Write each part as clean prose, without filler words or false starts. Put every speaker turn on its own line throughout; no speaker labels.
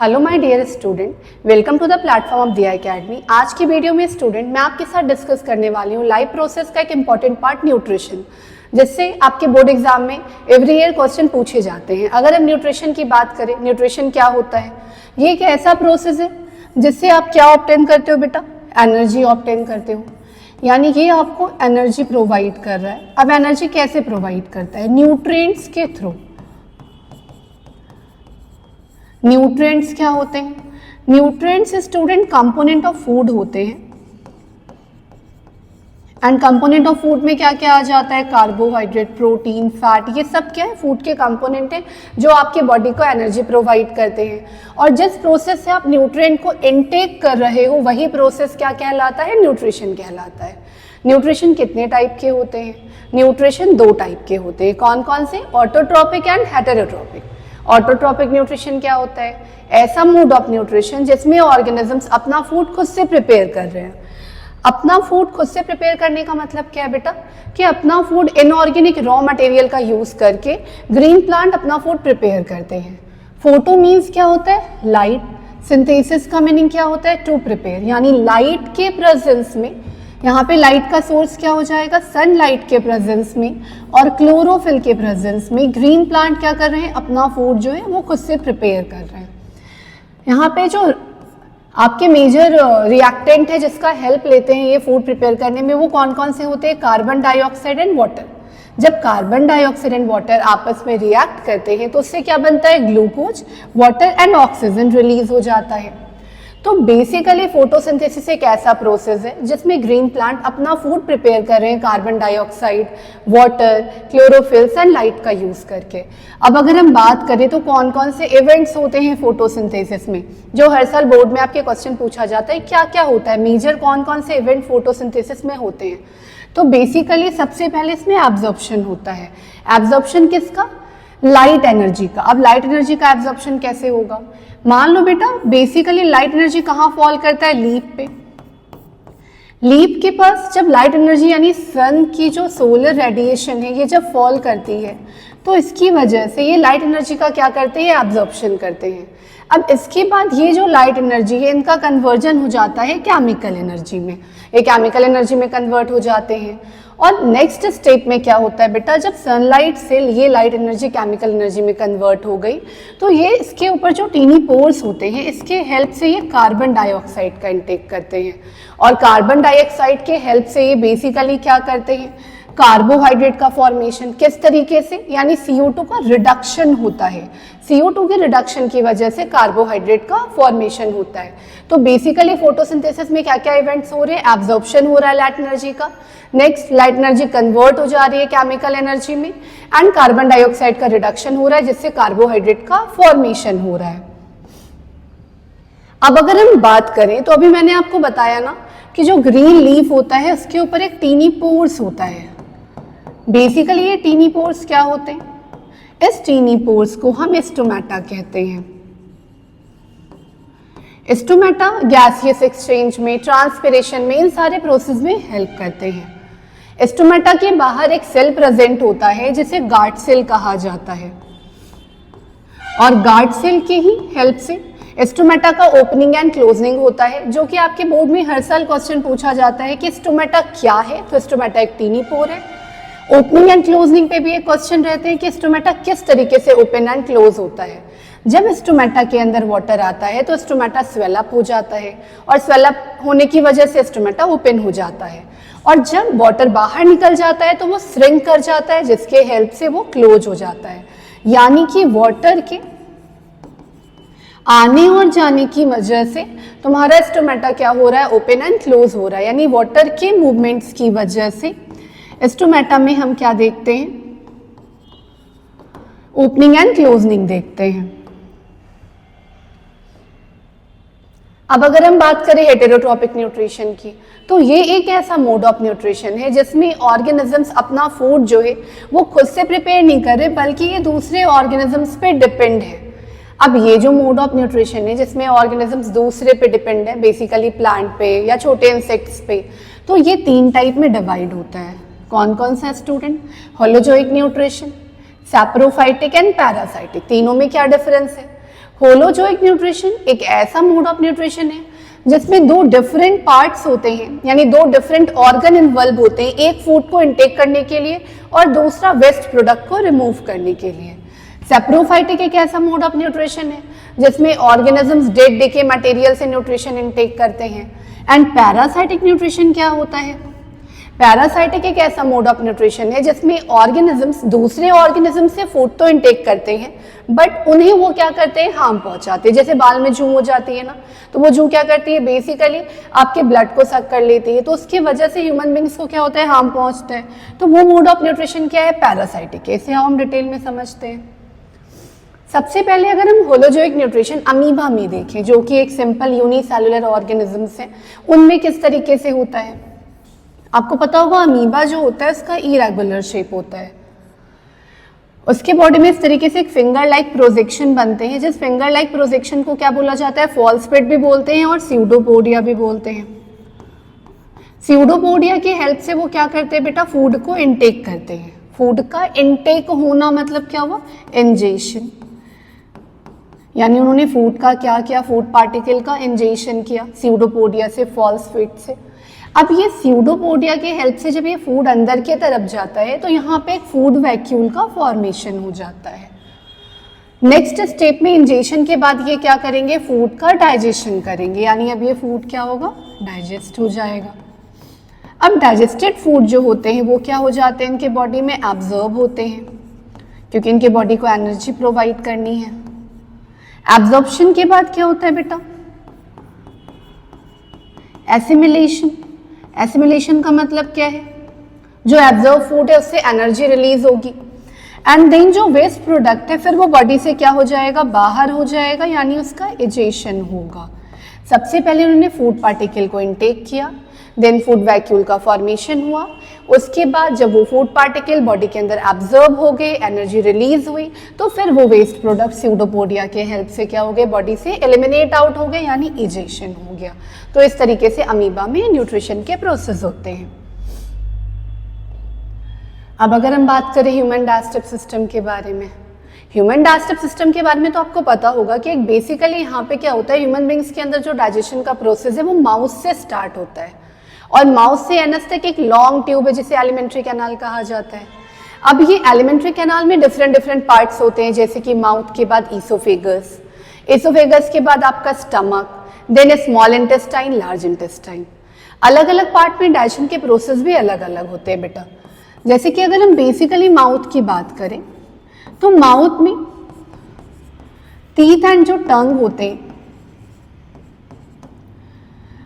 Hello my dear student, welcome to the platform of the academy. आज की video में student मैं आपके साथ डिस्कस करने वाली हूँ लाइफ प्रोसेस का एक इंपॉर्टेंट पार्ट न्यूट्रिशन, जिससे आपके बोर्ड एग्जाम में एवरी ईयर क्वेश्चन पूछे जाते हैं। अगर हम न्यूट्रिशन की बात करें, न्यूट्रिशन क्या होता है? ये एक ऐसा प्रोसेस है जिससे आप क्या ऑब्टेन करते हो बेटा? एनर्जी ऑब्टेन करते हो, यानी ये आपको एनर्जी प्रोवाइड कर रहा है। अब एनर्जी कैसे प्रोवाइड करता है? न्यूट्रिएंट्स के थ्रू। न्यूट्रिएंट्स क्या होते हैं? Nutrients student component of food होते हैं। एंड कंपोनेंट ऑफ फूड में क्या क्या आ जाता है? कार्बोहाइड्रेट, प्रोटीन, फैट, ये सब क्या है? फूड के कंपोनेंट हैं जो आपके बॉडी को एनर्जी प्रोवाइड करते हैं। और जिस प्रोसेस से आप न्यूट्रिएंट को इनटेक कर रहे हो वही प्रोसेस क्या कहलाता है? न्यूट्रिशन कहलाता है। न्यूट्रिशन कितने टाइप के होते हैं? न्यूट्रिशन 2 टाइप के होते हैं। कौन कौन से? Autotrophic and heterotrophic. Autotrophic nutrition क्या होता है? ऐसा मोड ऑफ न्यूट्रिशन जिसमें ऑर्गेनिजम्स अपना फूड खुद से प्रिपेयर कर रहे हैं। अपना फूड खुद से प्रिपेयर करने का मतलब क्या है बेटा? कि अपना फूड इनऑर्गेनिक रॉ मटेरियल का यूज करके ग्रीन प्लांट अपना फूड प्रिपेयर करते हैं। फोटो मीन्स क्या होता है? लाइट। सिंथेसिस का मीनिंग क्या होता है? टू प्रिपेयर, यानी लाइट के प्रेजेंस में, यहाँ पे लाइट का सोर्स क्या हो जाएगा? सनलाइट के प्रेजेंस में और क्लोरोफिल के प्रेजेंस में ग्रीन प्लांट क्या कर रहे हैं? अपना फूड जो है वो खुद से प्रिपेयर कर रहे हैं। यहाँ पे जो आपके मेजर रिएक्टेंट है जिसका हेल्प लेते हैं ये फूड प्रिपेयर करने में, वो कौन कौन से होते हैं? Carbon dioxide and water. जब कार्बन डाइऑक्साइड एंड वाटर आपस में रिएक्ट करते हैं तो उससे क्या बनता है? Glucose, water and oxygen release हो जाता है। तो बेसिकली फोटोसिंथेसिस एक ऐसा प्रोसेस है जिसमें ग्रीन प्लांट अपना फूड प्रिपेयर कर रहे हैं carbon dioxide, water, chlorophyll, sunlight का यूज करके। अब अगर हम बात करें तो कौन कौन से इवेंट्स होते हैं फोटोसिंथेसिस में, जो हर साल बोर्ड में आपके क्वेश्चन पूछा जाता है, क्या क्या होता है, मेजर कौन कौन से इवेंट फोटोसिंथेसिस में होते हैं? तो बेसिकली सबसे पहले इसमें एब्जॉर्प्शन होता है। एब्जॉर्प्शन किसका? लाइट एनर्जी का। अब लाइट एनर्जी का एब्जॉर्प्शन कैसे होगा? मान लो बेटा बेसिकली लाइट एनर्जी कहाँ फॉल करता है? लीफ पे। लीफ के पास जब लाइट एनर्जी यानी सन की जो सोलर रेडिएशन है ये जब फॉल करती है तो इसकी वजह से ये लाइट एनर्जी का क्या करते हैं? एब्जॉर्प्शन करते हैं। अब इसके बाद ये जो लाइट एनर्जी है इनका कन्वर्जन हो जाता है केमिकल एनर्जी में, ये केमिकल एनर्जी में कन्वर्ट हो जाते हैं। और नेक्स्ट स्टेप में क्या होता है बेटा? जब सनलाइट से ये लाइट एनर्जी केमिकल एनर्जी में कन्वर्ट हो गई तो ये इसके ऊपर जो टीनी पोर्स होते हैं इसके हेल्प से ये कार्बन डाइऑक्साइड का इंटेक करते हैं। और कार्बन डाइऑक्साइड के हेल्प से ये बेसिकली क्या करते हैं? कार्बोहाइड्रेट का फॉर्मेशन। किस तरीके से? यानी CO2 का रिडक्शन होता है। CO2 के रिडक्शन की वजह से कार्बोहाइड्रेट का फॉर्मेशन होता है। तो बेसिकली फोटोसिंथेसिस में क्या क्या इवेंट्स हो रहे हैं? एब्जॉर्प्शन हो रहा है लाइट एनर्जी का, नेक्स्ट लाइट एनर्जी कन्वर्ट हो जा रही है केमिकल एनर्जी में, एंड कार्बन डाइऑक्साइड का रिडक्शन हो रहा है जिससे कार्बोहाइड्रेट का फॉर्मेशन हो रहा है। अब अगर हम बात करें तो अभी मैंने आपको बताया ना कि जो ग्रीन लीफ होता है उसके ऊपर एक टीनी पोर्स होता है। बेसिकली ये टीनी पोर्स क्या होते हैं? इस टीनी पोर्स को हम स्टोमेटा कहते हैं। स्टोमेटा गैसियस एक्सचेंज में, ट्रांसपिरेशन में, इन सारे प्रोसेस में हेल्प करते हैं। स्टोमेटा के बाहर एक सेल प्रेजेंट होता है जिसे गार्ड सेल कहा जाता है और गार्ड सेल की ही हेल्प से स्टोमेटा का ओपनिंग एंड क्लोजिंग होता है, जो कि आपके बोर्ड में हर साल क्वेश्चन पूछा जाता है कि स्टोमेटा क्या है। तो स्टोमेटा एक टीनी पोर है। ओपनिंग एंड क्लोजिंग पे भी एक क्वेश्चन रहते हैं कि स्टोमेटा किस तरीके से ओपन एंड क्लोज होता है। जब स्टोमेटा के अंदर वाटर आता है तो स्टोमेटा स्वेल अप हो जाता है और स्वेल अप होने की वजह से स्टोमेटा ओपन हो जाता है। और जब वाटर बाहर निकल जाता है तो वो श्रिंक कर जाता है जिसके हेल्प से वो क्लोज हो जाता है। यानी कि वाटर के आने और जाने की वजह से तुम्हारा स्टोमेटा क्या हो रहा है? ओपन एंड क्लोज हो रहा है। यानी वाटर के मूवमेंट्स की वजह से स्टोमेटा में हम क्या देखते हैं? ओपनिंग एंड क्लोजिंग देखते हैं। अब अगर हम बात करें हेटेरोट्रॉपिक न्यूट्रिशन की, तो ये एक ऐसा मोड ऑफ न्यूट्रिशन है जिसमें ऑर्गेनिजम्स अपना फूड जो है वो खुद से प्रिपेयर नहीं कर रहे बल्कि ये दूसरे ऑर्गेनिजम्स पे डिपेंड है। अब ये जो मोड ऑफ न्यूट्रिशन है जिसमें ऑर्गेनिजम्स दूसरे पे डिपेंड है, बेसिकली प्लांट पे या छोटे इंसेक्ट्स पे, तो ये 3 टाइप में डिवाइड होता है। कौन कौन सा student? Holozoic nutrition, saprophytic and parasitic. तीनों में क्या डिफरेंस है? होलोजोइक न्यूट्रिशन एक ऐसा मोड ऑफ न्यूट्रिशन है जिसमें दो डिफरेंट पार्ट्स होते हैं, यानी दो डिफरेंट ऑर्गन इन्वॉल्व होते हैं, एक फूड को इनटेक करने के लिए और दूसरा वेस्ट प्रोडक्ट को रिमूव करने के लिए। सेप्रोफाइटिक एक ऐसा मोड ऑफ न्यूट्रिशन है जिसमें ऑर्गेनिजम्स डेड डिके मटेरियल से न्यूट्रिशन इनटेक करते हैं। एंड पैरासाइटिक न्यूट्रिशन क्या होता है? पैरासाइटिक एक ऐसा मोड ऑफ न्यूट्रिशन है जिसमें ऑर्गेनिजम्स दूसरे ऑर्गेनिज्म से फूड तो इनटेक करते हैं बट उन्हें वो क्या करते हैं, हार्म पहुंचाते हैं। जैसे बाल में जूं हो जाती है ना, तो वो जूं क्या करती है, बेसिकली आपके ब्लड को सक कर लेती है, तो उसकी वजह से ह्यूमन बींग्स को क्या होता है, हार्म पहुंचता है। तो वो मोड ऑफ न्यूट्रिशन क्या है, पैरासाइटिक। इसे हम डिटेल में समझते हैं। सबसे पहले अगर हम होलोजोइक न्यूट्रिशन अमीबा में देखें, जो कि एक सिंपल यूनिसेलुलर ऑर्गेनिजम्स हैं, उनमें किस तरीके से होता है। आपको पता होगा अमीबा जो होता है उसका इरेगुलर शेप होता है, उसके बॉडी में इस तरीके से एक फिंगर लाइक प्रोजेक्शन बनते हैं, जिस फिंगर लाइक प्रोजेक्शन को क्या बोला जाता है, फॉल्स पेट भी बोलते हैं और स्यूडोपोडिया भी बोलते हैं। स्यूडोपोडिया की हेल्प से वो क्या करते हैं बेटा, फूड को इनटेक करते हैं। फूड का इनटेक होना मतलब क्या हुआ, इंजेशन, यानी उन्होंने फूड का क्या किया, फूड पार्टिकल का इंजेशन किया स्यूडोपोडिया से, फॉल्स पेट से। अब ये स्यूडोपोडिया के हेल्प से जब ये फूड अंदर की तरफ जाता है तो यहाँ पे एक फूड वैक्यूल का फॉर्मेशन हो जाता है। नेक्स्ट स्टेप में इंजेशन के बाद ये क्या करेंगे, फूड का डाइजेशन करेंगे, यानी अब ये फूड क्या होगा, डाइजेस्ट हो जाएगा। अब डाइजेस्टेड फूड जो होते हैं वो क्या हो जाते हैं, इनके बॉडी में एब्जॉर्ब होते हैं, क्योंकि इनके बॉडी को एनर्जी प्रोवाइड करनी है। एब्जॉर्प्शन के बाद क्या होता है बेटा, एसिमिलेशन। एसिमिलेशन का मतलब क्या है, जो एब्जॉर्ब फूड है उससे एनर्जी रिलीज होगी एंड देन जो वेस्ट प्रोडक्ट है फिर वो बॉडी से क्या हो जाएगा, बाहर हो जाएगा, यानी उसका इजेशन होगा। सबसे पहले उन्होंने फूड पार्टिकल को इनटेक किया, देन फूड वैक्यूल का फॉर्मेशन हुआ, उसके बाद जब वो फूड पार्टिकल बॉडी के अंदर एब्जॉर्ब हो गए, एनर्जी रिलीज हुई, तो फिर वो वेस्ट प्रोडक्ट स्यूडोपोडिया के हेल्प से क्या हो गए, बॉडी से एलिमिनेट आउट हो गए, यानी इजेशन हो गया। तो इस तरीके से अमीबा में न्यूट्रिशन के प्रोसेस होते हैं। अब अगर हम बात करें ह्यूमन डाइजेस्टिव सिस्टम के बारे में, ह्यूमन डाइजेस्टिव सिस्टम के बारे में तो आपको पता होगा कि एक बेसिकली यहाँ पे क्या होता है, ह्यूमन बींग्स के अंदर जो डाइजेशन का प्रोसेस है वो माउथ से स्टार्ट होता है और माउथ से एनस तक एक लॉन्ग ट्यूब है जिसे एलिमेंट्री कैनाल कहा जाता है। अब ये एलिमेंट्री कैनाल में डिफरेंट पार्ट्स होते हैं, जैसे कि माउथ के बाद ईसोफेगस, ईसोफेगस के बाद आपका stomach, then small intestine, large intestine. अलग अलग पार्ट में डाइजेशन के प्रोसेस भी अलग अलग होते हैं बेटा। जैसे कि अगर हम बेसिकली माउथ की बात करें तो माउथ में टीथ एंड जो टंग होते हैं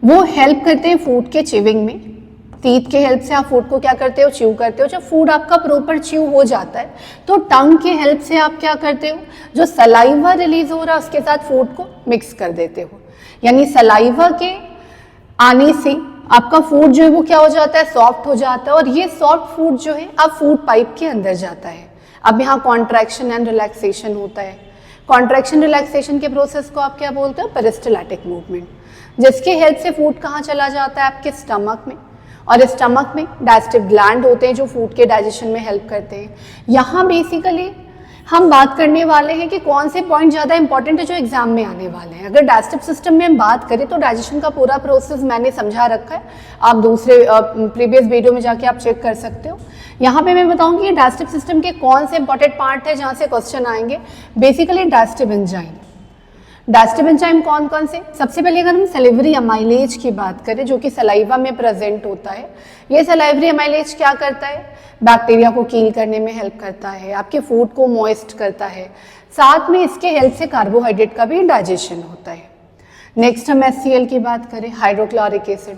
वो हेल्प करते हैं फूड के च्यूइंग में। टीथ के हेल्प से आप फूड को क्या करते हो, च्यू करते हो। जब फूड आपका प्रॉपर च्यू हो जाता है तो टंग के हेल्प से आप क्या करते हो, जो सलाइवा रिलीज हो रहा है उसके साथ फूड को मिक्स कर देते हो, यानी सलाइवा के आने से आपका फूड जो है वो क्या हो जाता है, सॉफ्ट हो जाता है और ये सॉफ्ट फूड जो है अब फूड पाइप के अंदर जाता है। अब यहाँ कॉन्ट्रैक्शन एंड रिलैक्सेशन होता है। कॉन्ट्रैक्शन रिलैक्सेशन के प्रोसेस को आप क्या बोलते हो, पेरिस्टाल्टिक मूवमेंट, जिसके हेल्प से फूड कहाँ चला जाता है, आपके स्टमक में, और स्टमक में डाइजेस्टिव ग्लैंड होते हैं जो फूड के डाइजेशन में हेल्प करते हैं। यहाँ बेसिकली हम बात करने वाले हैं कि कौन से पॉइंट ज़्यादा इंपॉर्टेंट है जो एग्जाम में आने वाले हैं। अगर डाइजेस्टिव सिस्टम में हम बात करें तो डाइजेशन का पूरा प्रोसेस मैंने समझा रखा है, आप दूसरे प्रीवियस वीडियो में जाके आप चेक कर सकते हो। यहाँ पे मैं बताऊंगी कि डाइजेस्टिव सिस्टम के कौन से इंपॉर्टेंट पार्ट है जहाँ से क्वेश्चन आएंगे। Basically digestive enzyme, digestive enzyme कौन कौन से, सबसे पहले अगर हम सलिवरी अमाइलेज की बात करें जो कि सलाइवा में प्रेजेंट होता है, ये सलाइवरी अमाइलेज क्या करता है, बैक्टीरिया को कील करने में हेल्प करता है, आपके फूड को मॉइस्ट करता है, साथ में इसके हेल्प से कार्बोहाइड्रेट का भी डाइजेशन होता है। नेक्स्ट हम HCl की बात करें, हाइड्रोक्लोरिक एसिड,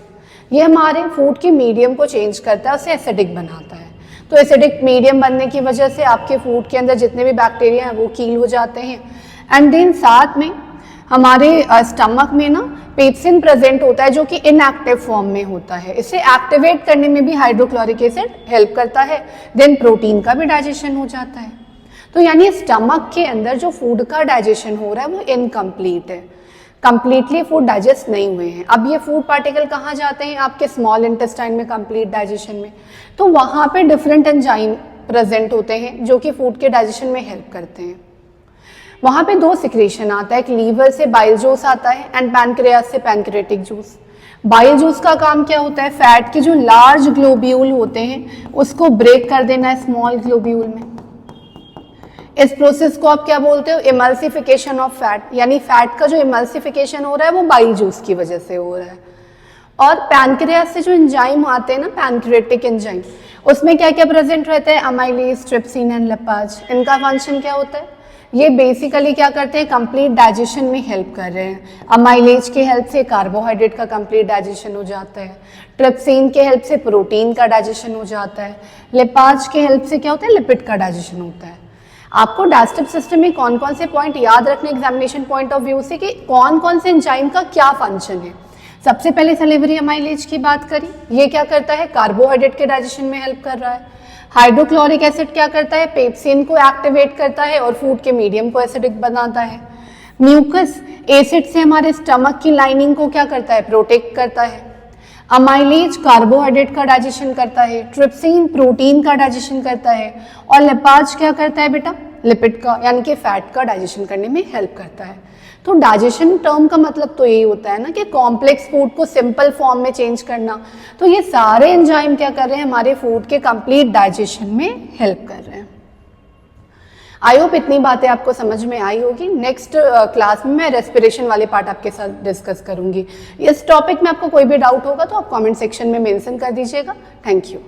ये हमारे फूड के मीडियम को चेंज करता है, उसे एसिडिक बनाता है। तो एसिडिक मीडियम बनने की वजह से आपके फूड के अंदर जितने भी बैक्टीरिया हैं वो कील हो जाते हैं। एंड देन साथ में हमारे स्टमक में ना पेप्सिन प्रेजेंट होता है जो कि इनएक्टिव फॉर्म में होता है, इसे एक्टिवेट करने में भी हाइड्रोक्लोरिक एसिड हेल्प करता है। देन प्रोटीन का भी डाइजेशन हो जाता है। तो यानी स्टमक के अंदर जो फूड का डाइजेशन हो रहा है वो इनकम्प्लीट है, कंप्लीटली फूड डाइजेस्ट नहीं हुए हैं। अब ये फूड पार्टिकल कहाँ जाते हैं, आपके स्मॉल इंटेस्टाइन में कंप्लीट डाइजेशन में, तो वहाँ पे डिफरेंट एंजाइम प्रेजेंट होते हैं जो कि फूड के डाइजेशन में हेल्प करते हैं। वहाँ पे दो सिक्रेशन आता है, एक लीवर से बाइल जूस आता है एंड पैनक्रियास से पैनक्रेटिक जूस। बाइल जूस का काम क्या होता है, फैट के जो लार्ज ग्लोब्यूल होते हैं उसको ब्रेक कर देना है स्मॉल ग्लोब्यूल में। इस प्रोसेस को आप क्या बोलते हो, इमल्सिफिकेशन ऑफ फैट, यानी फैट का जो इमल्सिफिकेशन हो रहा है वो बाइल जूस की वजह से हो रहा है। और पैनक्रियास से जो एंजाइम आते हैं ना, पैनक्रेटिक एंजाइम, उसमें क्या क्या प्रेजेंट रहता है, अमाइलेज, ट्रिप्सिन एंड लिपाज। इनका फंक्शन क्या होता है, ये बेसिकली क्या करते हैं, कंप्लीट डाइजेशन में हेल्प कर रहे हैं। अमाइलेज के हेल्प से कार्बोहाइड्रेट का कंप्लीट डाइजेशन हो जाता है, ट्रिप्सिन के हेल्प से प्रोटीन का डाइजेशन हो जाता है, लिपाज के हेल्प से क्या होता है, लिपिड का डाइजेशन होता है। आपको डाइजेस्टिव सिस्टम में कौन कौन से पॉइंट याद रखने एग्जामिनेशन पॉइंट ऑफ व्यू से कि कौन कौन से एंजाइम का क्या फंक्शन है। सबसे पहले सलेवरी अमाइलेज की बात करी, ये क्या करता है, कार्बोहाइड्रेट के डाइजेशन में हेल्प कर रहा है। हाइड्रोक्लोरिक एसिड क्या करता है, पेप्सिन को एक्टिवेट करता है और फूड के मीडियम को एसिडिक बनाता है। म्यूकस एसिड से हमारे स्टमक की लाइनिंग को क्या करता है, प्रोटेक्ट करता है। अमाइलेज कार्बोहाइड्रेट का डाइजेशन करता है, ट्रिप्सिन प्रोटीन का डाइजेशन करता है और लिपाज क्या करता है बेटा, लिपिड का यानी कि फैट का डाइजेशन करने में हेल्प करता है। तो डाइजेशन टर्म का मतलब तो यही होता है ना कि कॉम्प्लेक्स फूड को सिंपल फॉर्म में चेंज करना। तो ये सारे एंजाइम क्या कर रहे हैं, हमारे फूड के कंप्लीट डाइजेशन में हेल्प कर रहे हैं। आई होप इतनी बातें आपको समझ में आई होगी। नेक्स्ट क्लास में मैं रेस्पिरेशन वाले पार्ट आपके साथ डिस्कस करूंगी। इस टॉपिक में आपको कोई भी डाउट होगा तो आप कमेंट सेक्शन में मेंशन कर दीजिएगा। Thank you.